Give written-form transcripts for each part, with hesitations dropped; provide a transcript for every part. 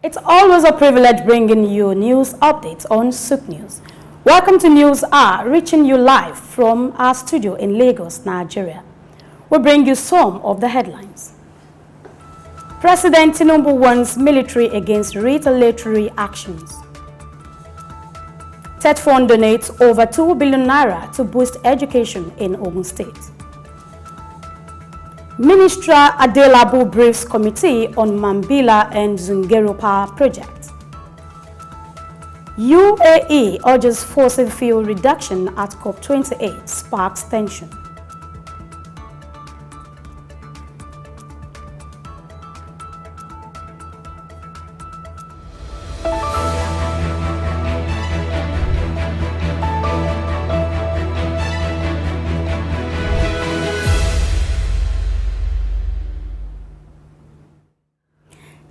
It's always a privilege bringing you news updates on Soup News. Welcome to News Hour, reaching you live from our studio in Lagos, Nigeria. We bring you some of the headlines. President Tinubu warns military against retaliatory actions. TETFund donates over 2 billion naira to boost education in Ogun State. Minister Adelabu briefs committee on Mambila and Zungeru power project. UAE urges fossil fuel reduction at COP28 sparks tension.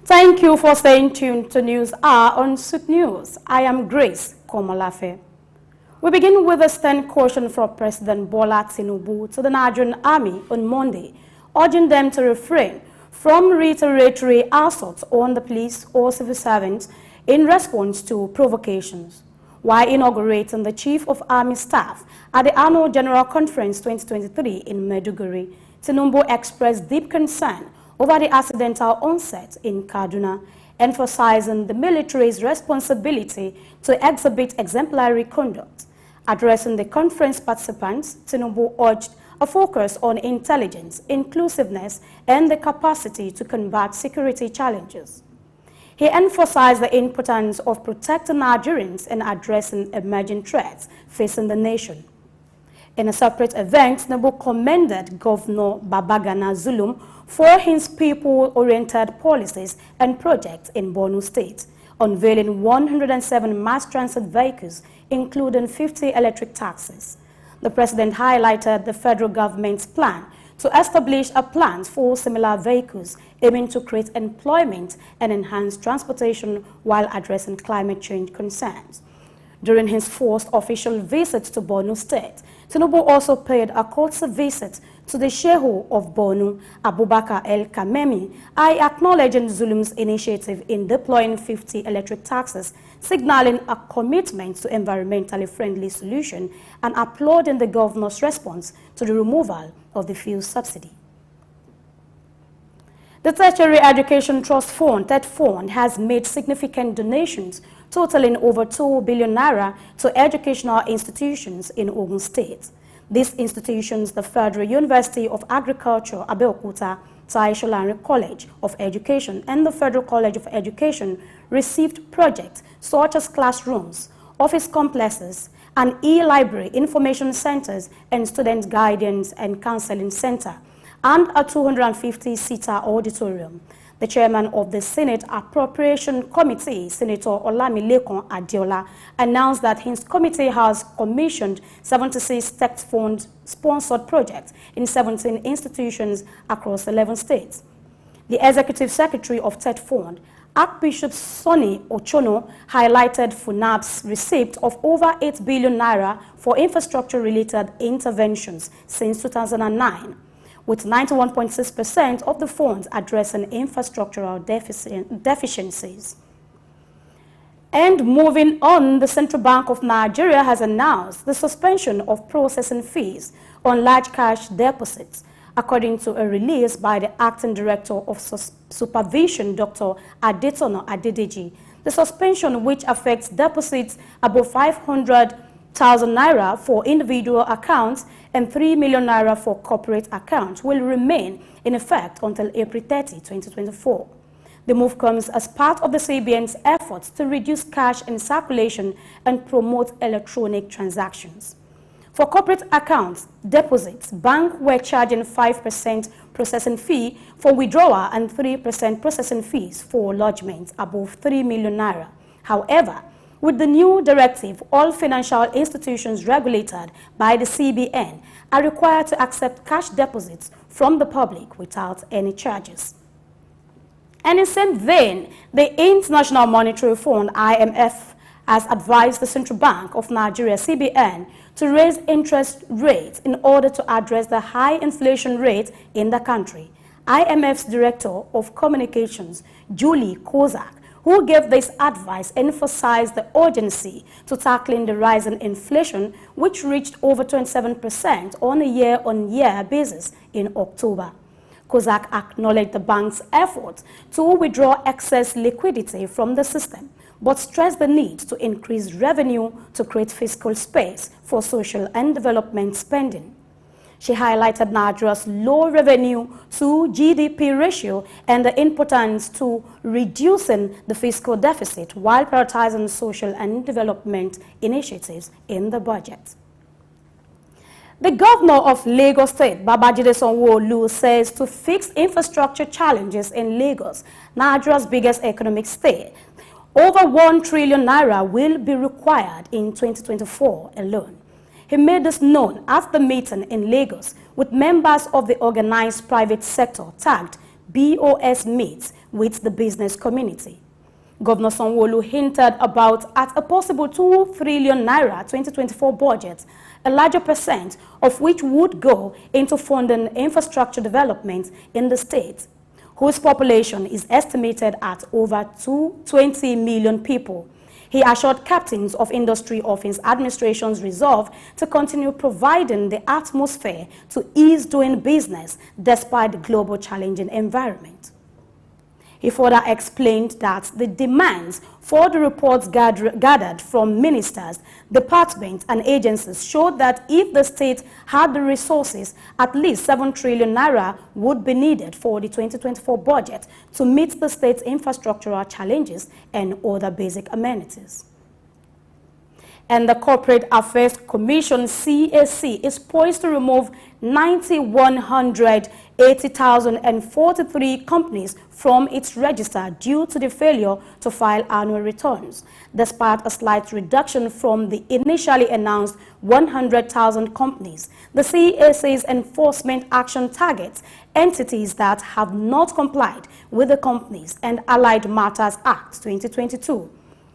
Thank you for staying tuned to News Hour on Soup News. I am Grace Komolafe. We begin with a stern caution from President Bola Tinubu to the Nigerian Army on Monday, urging them to refrain from retaliatory assaults on the police or civil servants in response to provocations. While inaugurating the Chief of Army Staff at the Annual General Conference 2023 in Maiduguri, Tinubu expressed deep concern over the accidental onset in Kaduna, emphasizing the military's responsibility to exhibit exemplary conduct. Addressing the conference participants, Tinubu urged a focus on intelligence, inclusiveness, and the capacity to combat security challenges. He emphasized the importance of protecting Nigerians and addressing emerging threats facing the nation. In a separate event, Tinubu commended Governor Babagana Zulum for his people-oriented policies and projects in Borno State, unveiling 107 mass transit vehicles, including 50 electric taxis. The president highlighted the federal government's plan to establish a plan for similar vehicles, aiming to create employment and enhance transportation while addressing climate change concerns. During his first official visit to Borno State, Tinubu also paid a courtesy visit to the Shehu of Borno, Abubakar El Kamemi, acknowledging Zulum's initiative in deploying 50 electric taxis, signaling a commitment to environmentally friendly solution and applauding the governor's response to the removal of the fuel subsidy. The Tertiary Education Trust Fund, TETFund, has made significant donations totaling over 2 billion naira to educational institutions in Ogun State. These institutions, the Federal University of Agriculture, Abeokuta, Tai Solarin College of Education, and the Federal College of Education, received projects such as classrooms, office complexes, an e-library, information centers, and student guidance and counseling center, and a 250-seater auditorium. The chairman of the Senate Appropriation Committee, Senator Olamilekun Adiola, announced that his committee has commissioned 76 TETFund-sponsored projects in 17 institutions across 11 states. The executive secretary of TETFund, Archbishop Sonny Ochono, highlighted FUNAB's receipt of over 8 billion naira for infrastructure-related interventions since 2009. With 91.6% of the funds addressing infrastructural deficiencies. And moving on, the Central Bank of Nigeria has announced the suspension of processing fees on large cash deposits, according to a release by the Acting Director of Supervision, Dr. Adetono Adedeji. The suspension, which affects deposits above 500,000 naira for individual accounts and 3 million naira for corporate accounts, will remain in effect until April 30, 2024. The move comes as part of the CBN's efforts to reduce cash in circulation and promote electronic transactions. For corporate accounts deposits, banks were charging 5% processing fee for withdrawal and 3% processing fees for lodgements above 3 million naira. However, with the new directive, all financial institutions regulated by the CBN are required to accept cash deposits from the public without any charges. And in the same vein, the International Monetary Fund, IMF, has advised the Central Bank of Nigeria, CBN, to raise interest rates in order to address the high inflation rate in the country. IMF's Director of Communications, Julie Kozak, who gave this advice, emphasized the urgency to tackling the rise in inflation, which reached over 27% on a year-on-year basis in October. COSAC acknowledged the bank's efforts to withdraw excess liquidity from the system, but stressed the need to increase revenue to create fiscal space for social and development spending. She highlighted Nigeria's low revenue to GDP ratio and the importance to reducing the fiscal deficit while prioritizing social and development initiatives in the budget. The governor of Lagos State, Babajide Sanwo-Olu, says to fix infrastructure challenges in Lagos, Nigeria's biggest economic state, over 1 trillion naira will be required in 2024 alone. He made this known at the meeting in Lagos with members of the organized private sector tagged BOS Meets with the business community. Governor Sanwo-Olu hinted about at a possible 2 trillion naira 2024 budget, a larger percent of which would go into funding infrastructure development in the state, whose population is estimated at over 220 million people. He assured captains of industry of his administration's resolve to continue providing the atmosphere to ease doing business despite the global challenging environment. He further explained that the demands for the reports gathered from ministers, departments, and agencies showed that if the state had the resources, at least 7 trillion naira would be needed for the 2024 budget to meet the state's infrastructural challenges and other basic amenities. And the Corporate Affairs Commission, CAC, is poised to remove 9,180,043 companies from its register due to the failure to file annual returns, despite a slight reduction from the initially announced 100,000 companies. The CAC's enforcement action targets entities that have not complied with the Companies and Allied Matters Act 2022.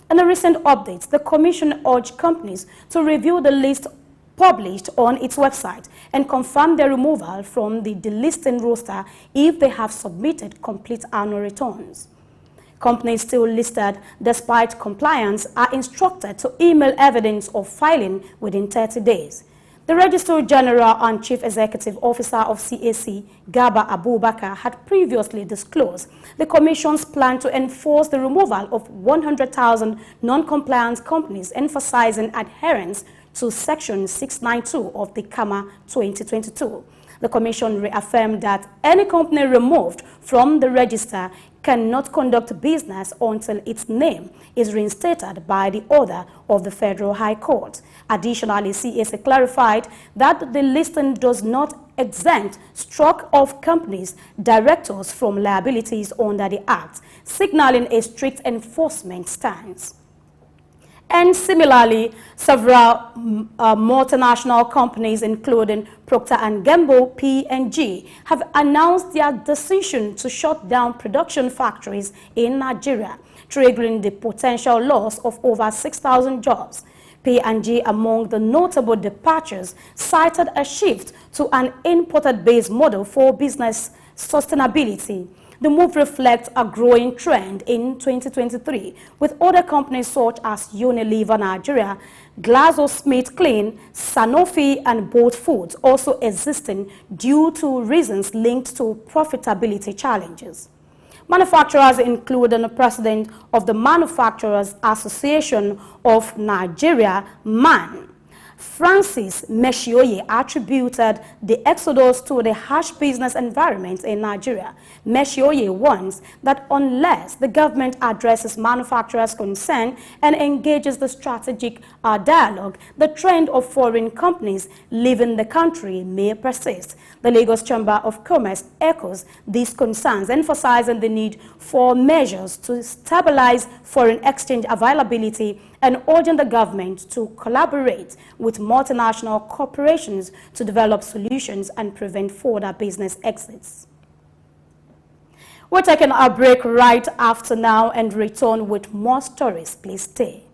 In a recent update, the Commission urged companies to review the list published on its website and confirm their removal from the delisting roster if they have submitted complete annual returns. Companies still listed despite compliance are instructed to email evidence of filing within 30 days. The Registrar General and Chief Executive Officer of CAC, Garba Abubakar, had previously disclosed the Commission's plan to enforce the removal of 100,000 non-compliant companies, emphasizing adherence to Section 692 of the CAMA 2022. The Commission reaffirmed that any company removed from the register cannot conduct business until its name is reinstated by the order of the Federal High Court. Additionally, CAC clarified that the listing does not exempt struck-off companies' directors from liabilities under the Act, signaling a strict enforcement stance. And similarly, several multinational companies, including Procter & Gamble, P&G, have announced their decision to shut down production factories in Nigeria, triggering the potential loss of over 6,000 jobs. P&G, among the notable departures, cited a shift to an imported-based model for business sustainability. The move reflects a growing trend in 2023, with other companies such as Unilever Nigeria, GlaxoSmithKline, Sanofi, and Bolt Foods also existing due to reasons linked to profitability challenges. Manufacturers, including the president of the Manufacturers Association of Nigeria, MAN, Francis Meshioye, attributed the exodus to the harsh business environment in Nigeria. Meshioye warns that unless the government addresses manufacturers' concern and engages the strategic dialogue, the trend of foreign companies leaving the country may persist. The Lagos Chamber of Commerce echoes these concerns, emphasizing the need for measures to stabilize foreign exchange availability and urging the government to collaborate with multinational corporations to develop solutions and prevent further business exits. We're taking a break right after now and return with more stories. Please stay.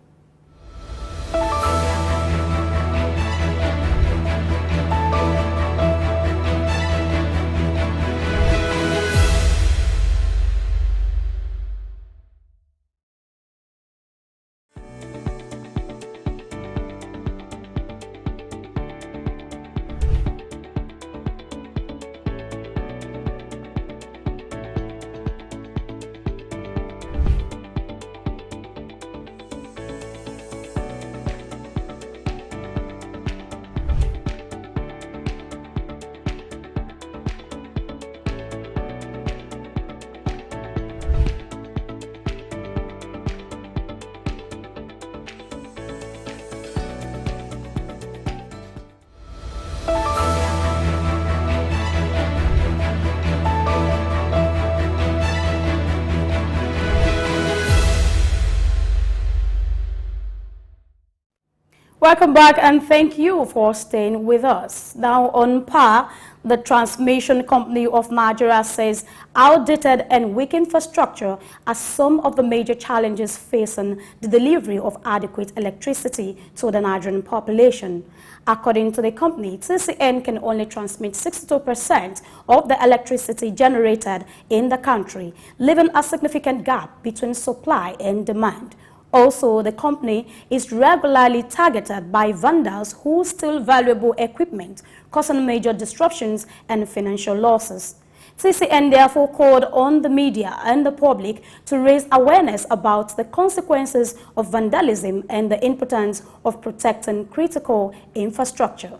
Welcome back and thank you for staying with us. Now on PAR, the transmission company of Nigeria says outdated and weak infrastructure are some of the major challenges facing the delivery of adequate electricity to the Nigerian population. According to the company, TCN can only transmit 62% of the electricity generated in the country, leaving a significant gap between supply and demand. Also, the company is regularly targeted by vandals who steal valuable equipment, causing major disruptions and financial losses. TCN therefore called on the media and the public to raise awareness about the consequences of vandalism and the importance of protecting critical infrastructure.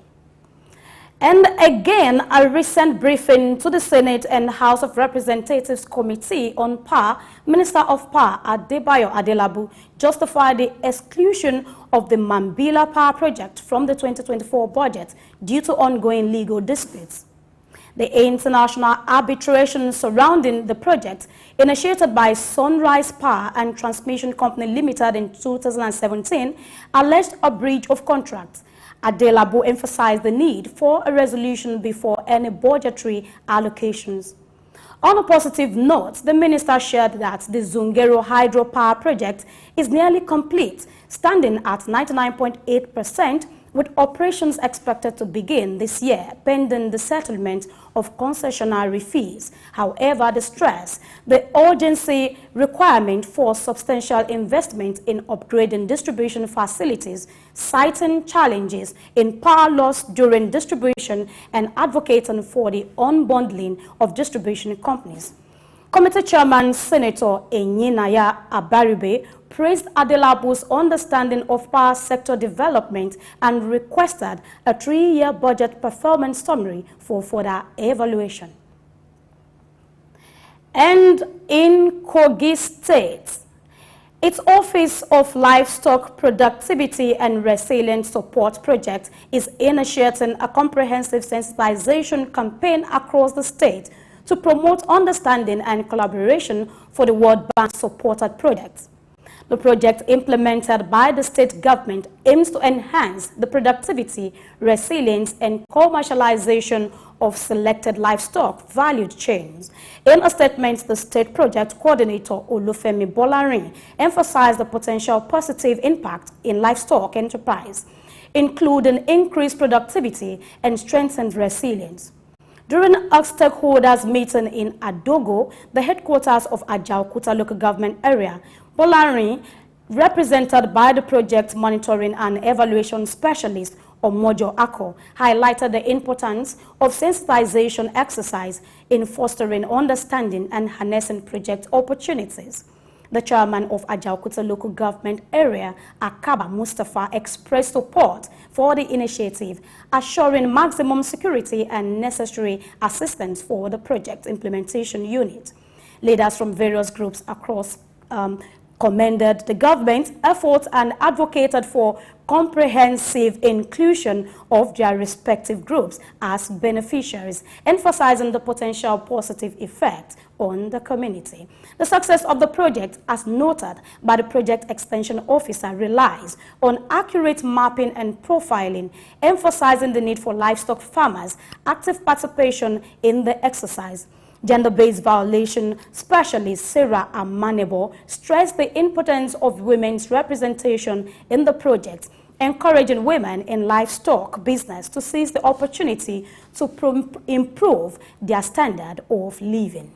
And again, a recent briefing to the Senate and House of Representatives Committee on PAR, Minister of PAR Adebayo Adelabu justified the exclusion of the Mambila Power Project from the 2024 budget due to ongoing legal disputes. The international arbitration surrounding the project, initiated by Sunrise Power and Transmission Company Limited in 2017, alleged a breach of contract. Adelabu emphasized the need for a resolution before any budgetary allocations. On a positive note, the minister shared that the Zungeru hydropower project is nearly complete, standing at 99.8%, with operations expected to begin this year, pending the settlement of concessionary fees. However, the stress, the urgency requirement for substantial investment in upgrading distribution facilities, citing challenges in power loss during distribution and advocating for the unbundling of distribution companies. Committee Chairman Senator Enyinaya Abaribe praised Adelabu's understanding of power sector development and requested a 3-year budget performance summary for further evaluation. And in Kogi State, its Office of Livestock Productivity and Resilience Support Project is initiating a comprehensive sensitization campaign across the state to promote understanding and collaboration for the World Bank-supported projects. The project implemented by the state government aims to enhance the productivity, resilience, and commercialization of selected livestock value chains. In a statement, the state project coordinator Olufemi Bolarin emphasized the potential positive impact in livestock enterprise, including increased productivity and strengthened resilience. During a stakeholders meeting in Adogo, the headquarters of Ajaokuta local government area, Bolarin, represented by the project monitoring and evaluation specialist Omojo Ako, highlighted the importance of sensitization exercise in fostering understanding and harnessing project opportunities. The chairman of Ajaokuta local government area, Akaba Mustafa, expressed support for the initiative, assuring maximum security and necessary assistance for the project implementation unit. Leaders from various groups across commended the government's efforts and advocated for comprehensive inclusion of their respective groups as beneficiaries, emphasizing the potential positive effect on the community. The success of the project, as noted by the project extension officer, relies on accurate mapping and profiling, emphasizing the need for livestock farmers' active participation in the exercise. Gender-based violation specialist Sarah Amanebo stressed the importance of women's representation in the project, encouraging women in livestock business to seize the opportunity to improve their standard of living.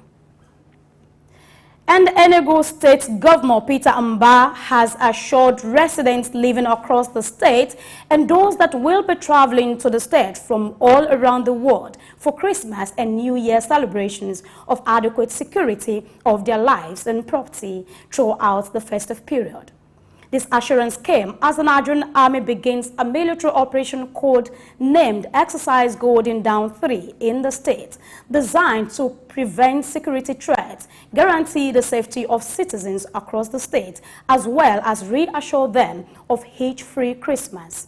And Enugu State Governor Peter Mbah has assured residents living across the state and those that will be traveling to the state from all around the world for Christmas and New Year celebrations of adequate security of their lives and property throughout the festive period. This assurance came as the Nigerian Army begins a military operation code named Exercise Golden Dawn 3 in the state, designed to prevent security threats, guarantee the safety of citizens across the state, as well as reassure them of hitch-free Christmas.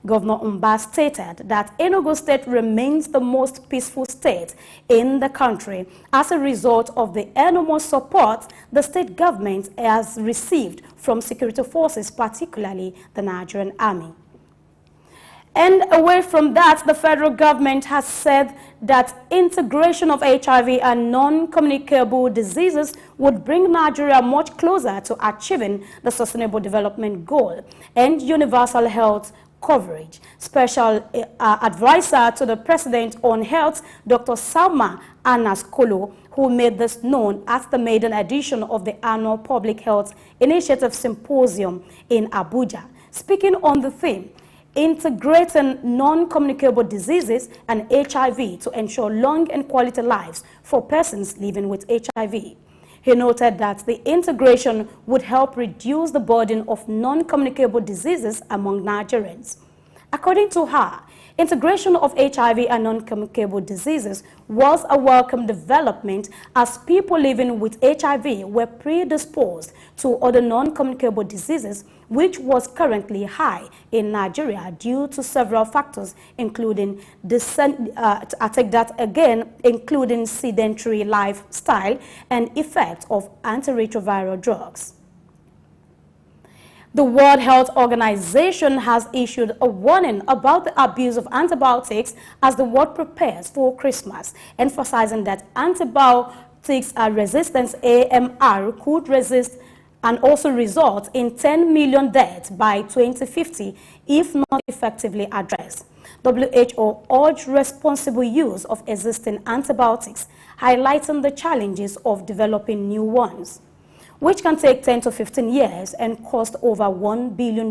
Governor Mbah stated that Enugu State remains the most peaceful state in the country as a result of the enormous support the state government has received from security forces, particularly the Nigerian Army. And away from that, the federal government has said that integration of HIV and non-communicable diseases would bring Nigeria much closer to achieving the Sustainable Development Goal and universal health coverage. Special advisor to the President on Health, Dr. Salma Anas Kolo, who made this known at the maiden edition of the annual Public Health Initiative Symposium in Abuja. Speaking on the theme, integrating non-communicable diseases and HIV to ensure long and quality lives for persons living with HIV. He noted that the integration would help reduce the burden of non-communicable diseases among Nigerians. According to her, integration of HIV and non-communicable diseases was a welcome development as people living with HIV were predisposed to other non-communicable diseases, which was currently high in Nigeria due to several factors, including including sedentary lifestyle and effect of antiretroviral drugs. The World Health Organization has issued a warning about the abuse of antibiotics as the world prepares for Christmas, emphasizing that antibiotics resistance AMR could resist and also result in 10 million deaths by 2050 if not effectively addressed. WHO urged responsible use of existing antibiotics, highlighting the challenges of developing new ones, which can take 10 to 15 years and cost over $1 billion.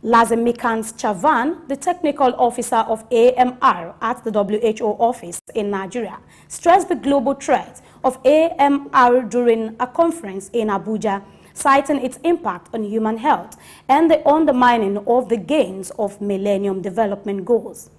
Lazimikant Chavan, the technical officer of AMR at the WHO office in Nigeria, stressed the global threat of AMR during a conference in Abuja, citing its impact on human health and the undermining of the gains of Millennium Development Goals.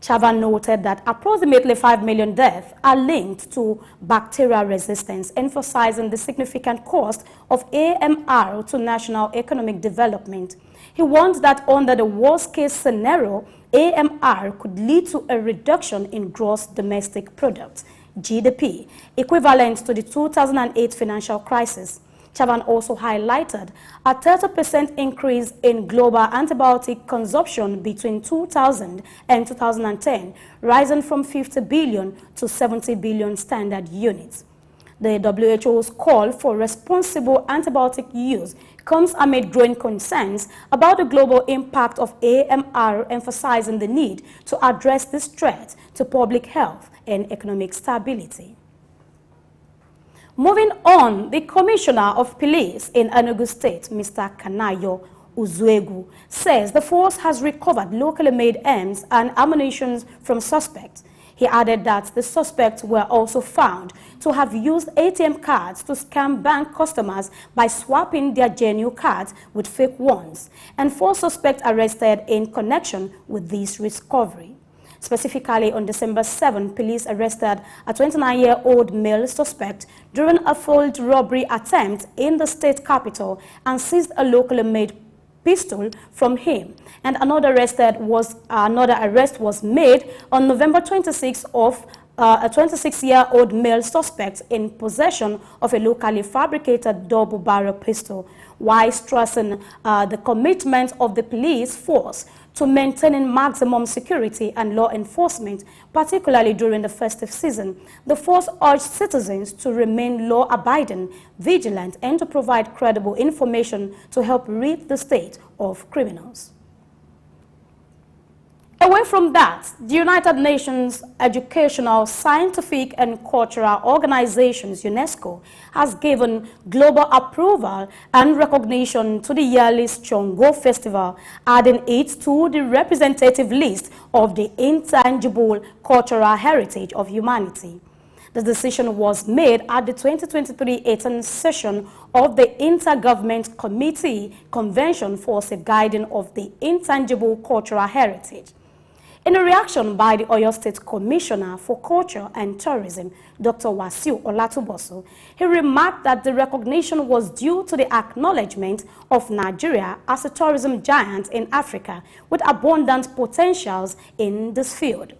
Chavan noted that approximately 5 million deaths are linked to bacterial resistance, emphasizing the significant cost of AMR to national economic development. He warned that under the worst-case scenario, AMR could lead to a reduction in gross domestic product, GDP, equivalent to the 2008 financial crisis. Chavan also highlighted a 30% increase in global antibiotic consumption between 2000 and 2010, rising from 50 billion to 70 billion standard units. The WHO's call for responsible antibiotic use comes amid growing concerns about the global impact of AMR, emphasizing the need to address this threat to public health and economic stability. Moving on, the Commissioner of Police in Enugu State, Mr. Kanayo Uzuegu, says the force has recovered locally made arms and ammunition from suspects. He added that the suspects were also found to have used ATM cards to scam bank customers by swapping their genuine cards with fake ones, and 4 suspects arrested in connection with this recovery. Specifically, on December 7, police arrested a 29-year-old male suspect during a failed robbery attempt in the state capital and seized a locally made pistol from him. And another arrest was made on November 26 of a 26-year-old male suspect in possession of a locally fabricated double-barrel pistol, while stressing the commitment of the police force to maintaining maximum security and law enforcement, particularly during the festive season. The force urged citizens to remain law-abiding, vigilant, and to provide credible information to help rid the state of criminals. Away from that, the United Nations Educational, Scientific and Cultural Organizations, UNESCO, has given global approval and recognition to the yearly Chongo Festival, adding it to the representative list of the intangible cultural heritage of humanity. The decision was made at the 2023 18th session of the Intergovernment Committee Convention for Safeguarding of the Intangible Cultural Heritage. In a reaction by the Oyo State Commissioner for Culture and Tourism, Dr. Wasiu Olatuboso, he remarked that the recognition was due to the acknowledgement of Nigeria as a tourism giant in Africa with abundant potentials in this field.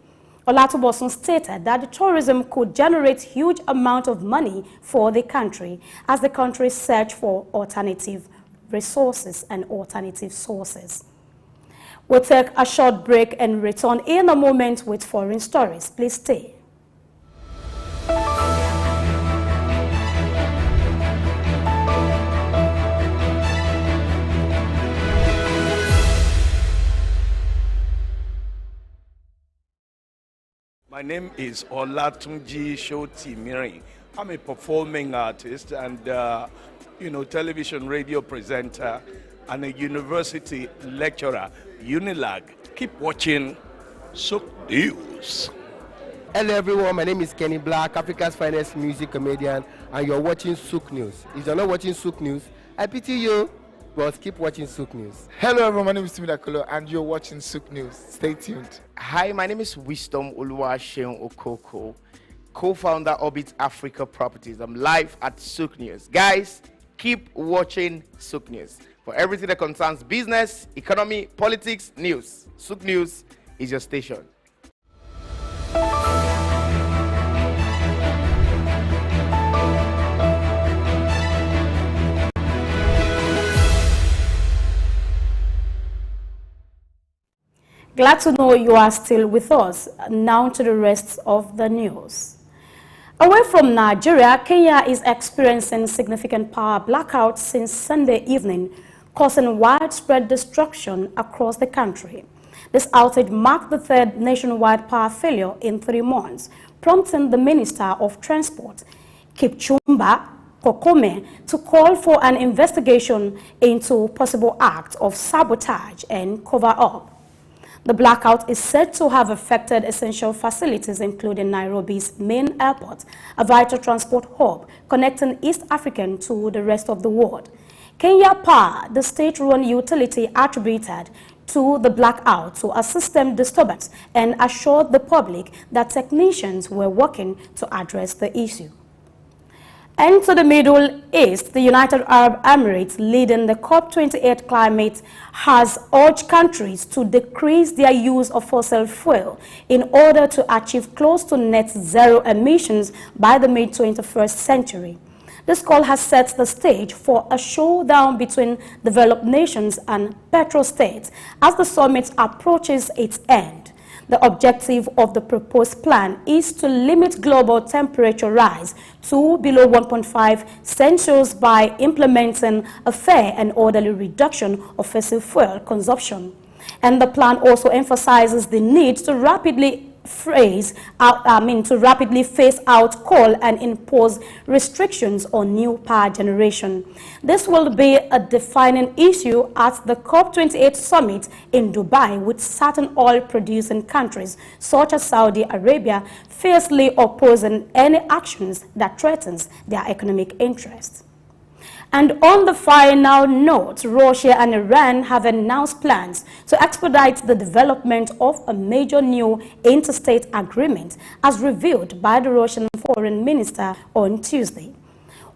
Olatuboso stated that the tourism could generate huge amount of money for the country as the country searched for alternative resources and alternative sources. We'll take a short break and return in a moment with foreign stories. Please stay. My name is Olatunji Shotimiri. I'm a performing artist and, television radio presenter and a university lecturer, UNILAG. Keep watching Souk News. Hello everyone, my name is Kenny Black, Africa's finest music comedian, and you're watching Souk News. If you're not watching Souk News, I pity you, but keep watching Souk News. Hello everyone, my name is Timmy Dakolo, and you're watching Souk News. Stay tuned. Hi, my name is Wisdom Oluwaseun Okoko, co-founder Orbit Africa Properties. I'm live at Souk News. Guys, keep watching Souk News for everything that concerns business, economy, politics, news. Souk News is your station. Glad to know you are still with us. Now to the rest of the news. Away from Nigeria, Kenya is experiencing significant power blackouts since Sunday evening, causing widespread destruction across the country. This outage marked the third nationwide power failure in 3 months, prompting the Minister of Transport, Kipchumba Kokome, to call for an investigation into possible acts of sabotage and cover-up. The blackout is said to have affected essential facilities, including Nairobi's main airport, a vital transport hub connecting East African to the rest of the world. Kenya Power, the state-run utility, attributed to the blackout to a system disturbance and assured the public that technicians were working to address the issue. And to the Middle East, the United Arab Emirates, leading the COP28 climate, has urged countries to decrease their use of fossil fuel in order to achieve close to net zero emissions by the mid-21st century. This call has set the stage for a showdown between developed nations and petrostates as the summit approaches its end. The objective of the proposed plan is to limit global temperature rise to below 1.5 Celsius by implementing a fair and orderly reduction of fossil fuel consumption. And the plan also emphasizes the need to rapidly phase out coal and impose restrictions on new power generation. This will be a defining issue at the COP28 summit in Dubai, with certain oil-producing countries such as Saudi Arabia fiercely opposing any actions that threatens their economic interests. And on the final note, Russia and Iran have announced plans to expedite the development of a major new interstate agreement, as revealed by the Russian foreign minister on Tuesday.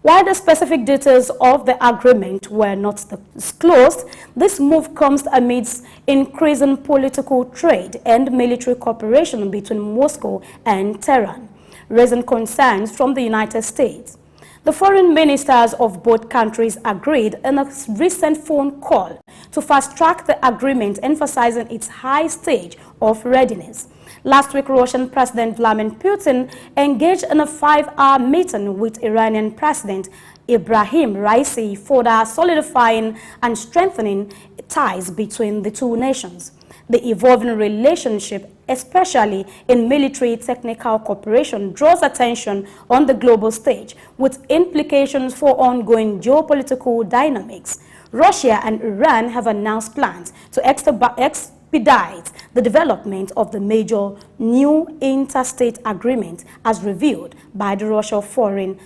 While the specific details of the agreement were not disclosed, this move comes amidst increasing political trade and military cooperation between Moscow and Tehran, raising concerns from the United States. The foreign ministers of both countries agreed in a recent phone call to fast-track the agreement, emphasizing its high stage of readiness. Last week, Russian President Vladimir Putin engaged in a 5-hour meeting with Iranian President Ibrahim Raisi, further solidifying and strengthening ties between the two nations. The evolving relationship, especially in military technical cooperation, draws attention on the global stage, with implications for ongoing geopolitical dynamics. Russia and Iran have announced plans to expedite the development of the major new interstate agreement, as revealed by the Russian foreign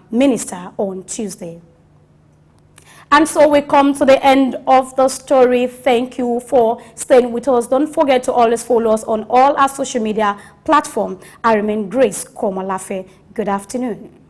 minister on Tuesday. And so we come to the end of the story. Thank you for staying with us. Don't forget to always follow us on all our social media platforms. I remain Grace Komalafe. Good afternoon.